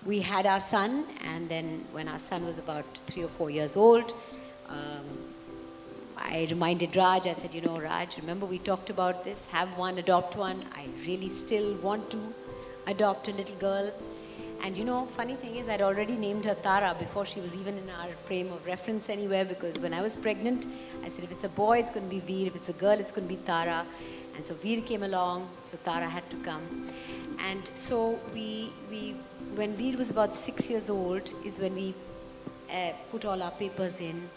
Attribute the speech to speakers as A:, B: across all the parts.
A: we had our son, and then when our son was about 3 or 4 years old, um, I reminded Raj, I said, Raj, remember we talked about this, have one, adopt one. I really still want to adopt a little girl. And funny thing is, I'd already named her Tara before she was even in our frame of reference anywhere, because when I was pregnant, I said, if it's a boy, it's going to be Veer. If it's a girl, it's going to be Tara. And so Veer came along, so Tara had to come. And so when Veer was about 6 years old, is when we put all our papers in.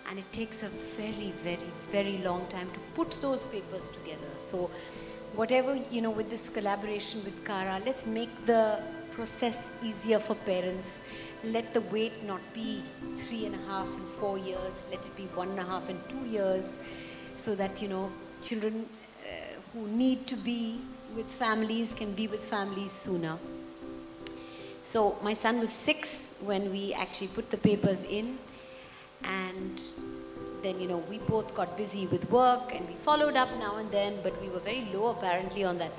A: And it takes a very, very, very long time to put those papers together. So whatever, with this collaboration with Kara, let's make the process easier for parents. Let the wait not be 3.5 and 4 years. Let it be 1.5 and 2 years, so that, children who need to be with families can be with families sooner. So my son was 6 when we actually put the papers in. And then, we both got busy with work, and we followed up now and then, but we were very low apparently on that,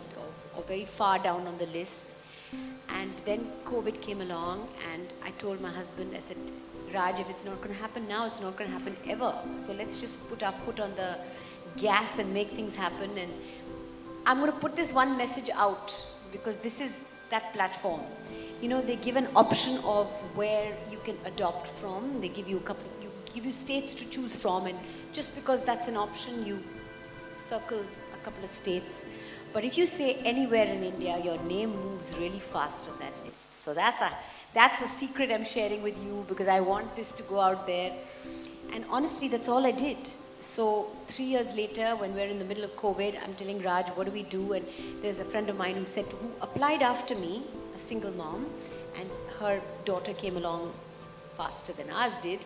A: or very far down on the list. And then COVID came along, and I told my husband, I said, Raj, if it's not going to happen now, it's not going to happen ever. So let's just put our foot on the gas and make things happen. And I'm going to put this one message out, because this is that platform. They give an option of where you can adopt from. They give you give you states to choose from, and just because that's an option, you circle a couple of states. But if you say anywhere in India, your name moves really fast on that list. So that's a secret I'm sharing with you, because I want this to go out there. And honestly, that's all I did. So 3 years later, when we're in the middle of COVID, I'm telling Raj, what do we do? And there's a friend of mine who applied after me, a single mom, and her daughter came along faster than ours did.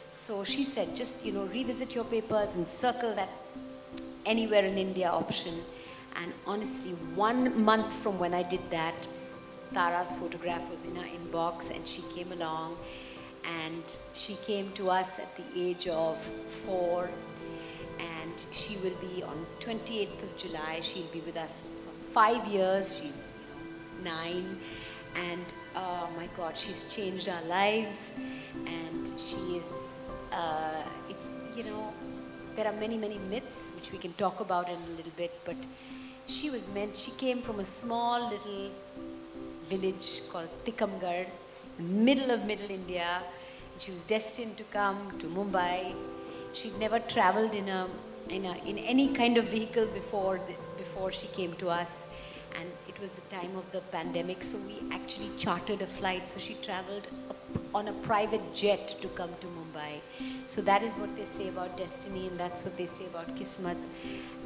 A: So she said, just, revisit your papers and circle that anywhere in India option. And honestly, 1 month from when I did that, Tara's photograph was in our inbox, and she came along, and she came to us at the age of 4, and she will be on 28th of July. She'll be with us for 5 years. She's 9, and oh my God, she's changed our lives, and she is, there are many, many myths which we can talk about in a little bit, but she came from a small little village called Tikamgarh, middle of Middle India. She was destined to come to Mumbai. She'd never traveled in any kind of vehicle before she came to us. And it was the time of the pandemic, so we actually chartered a flight. So she traveled on a private jet to come to Mumbai. So that is what they say about destiny, and that's what they say about Kismat.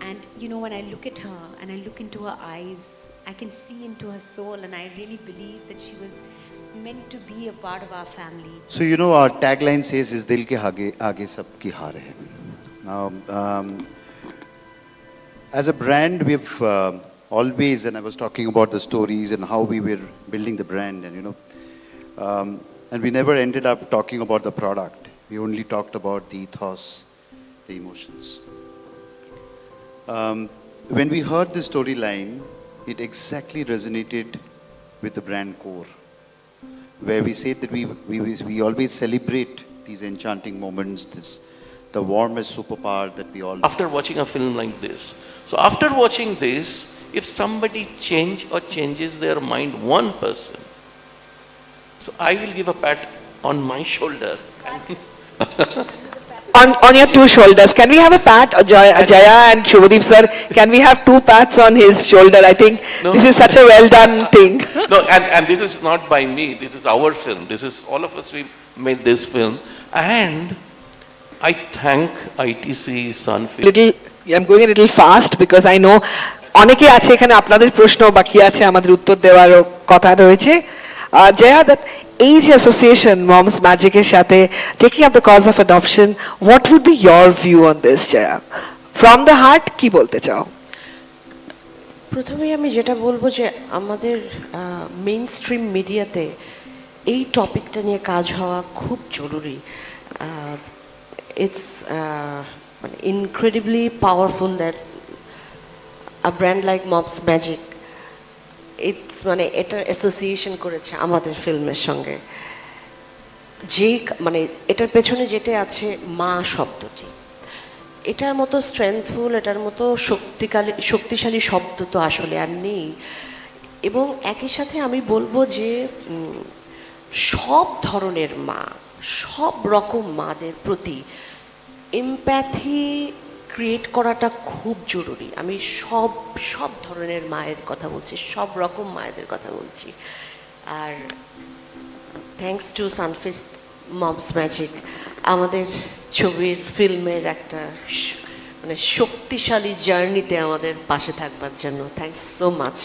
A: And when I look at her and I look into her eyes, I can see into her soul, and I really believe that she was meant to be a part of our family.
B: So our tagline says, "Is dil ke aage sab ki haar hai." Now, as a brand, we've always, and I was talking about the stories and how we were building the brand, and and we never ended up talking about the product. We only talked about the ethos, the emotions. When we heard the storyline, it exactly resonated with the brand core, where we say that we always celebrate these enchanting moments, the warmest superpower that we all.
C: After watching a film like this, so after watching this, if somebody changes their mind, 1%, so I will give a pat on my shoulder.
D: On your 2 shoulders. Can we have a pat, Jaya and Shubhadeep sir? Can we have 2 pats on his shoulder? I think this is such a well done thing.
C: No, and this is not by me. This is our film. This is all of us. We made this film, and I thank ITC Sunfilm.
D: I'm going a little fast because I know অনেকে আছে এখানে আপনাদের প্রশ্ন বাকি আছে আমাদের উত্তর দেওয়ারও কথা রয়েছে Jaya, that age association Moms Magic এর সাথে taking up the cause of adoption, what would be your view on this, Jaya? From the heart, কি বলতে চাও?
E: প্রথমেই আমি যেটা বলবো যে আমাদের মেইন স্ট্রিম মিডিয়াতে এই টপিকটা নিয়ে কাজ হওয়া খুব জরুরি। It's incredibly powerful that a brand like Moms Magic it's মানে এটার অ্যাসোসিয়েশন করেছে আমাদের ফিল্মের সঙ্গে, মানে এটার পেছনে যেটা আছে মা শব্দটি, এটার মতো স্ট্রেংথফুল, এটার মতো শক্তিশালী শব্দ তো আসলে আর নেই। এবং একই সাথে আমি বলবো যে সব ধরনের মা, সব রকম মাদের প্রতি এমপ্যাথি ক্রিয়েট করাটা খুব জরুরি। আমি সব ধরনের মায়ের কথা বলছি, সব রকম মায়েদের কথা বলছি। আর thanks to Sunfeast moms magic আমাদের ছবির ফিল্মের একটা মানে শক্তিশালী জার্নিতে আমাদের পাশে থাকবার জন্য থ্যাঙ্কস সো মাচ।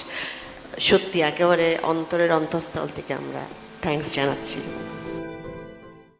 E: সত্যি একেবারে অন্তরের অন্তঃস্থল থেকে আমরা থ্যাঙ্কস জানাচ্ছি।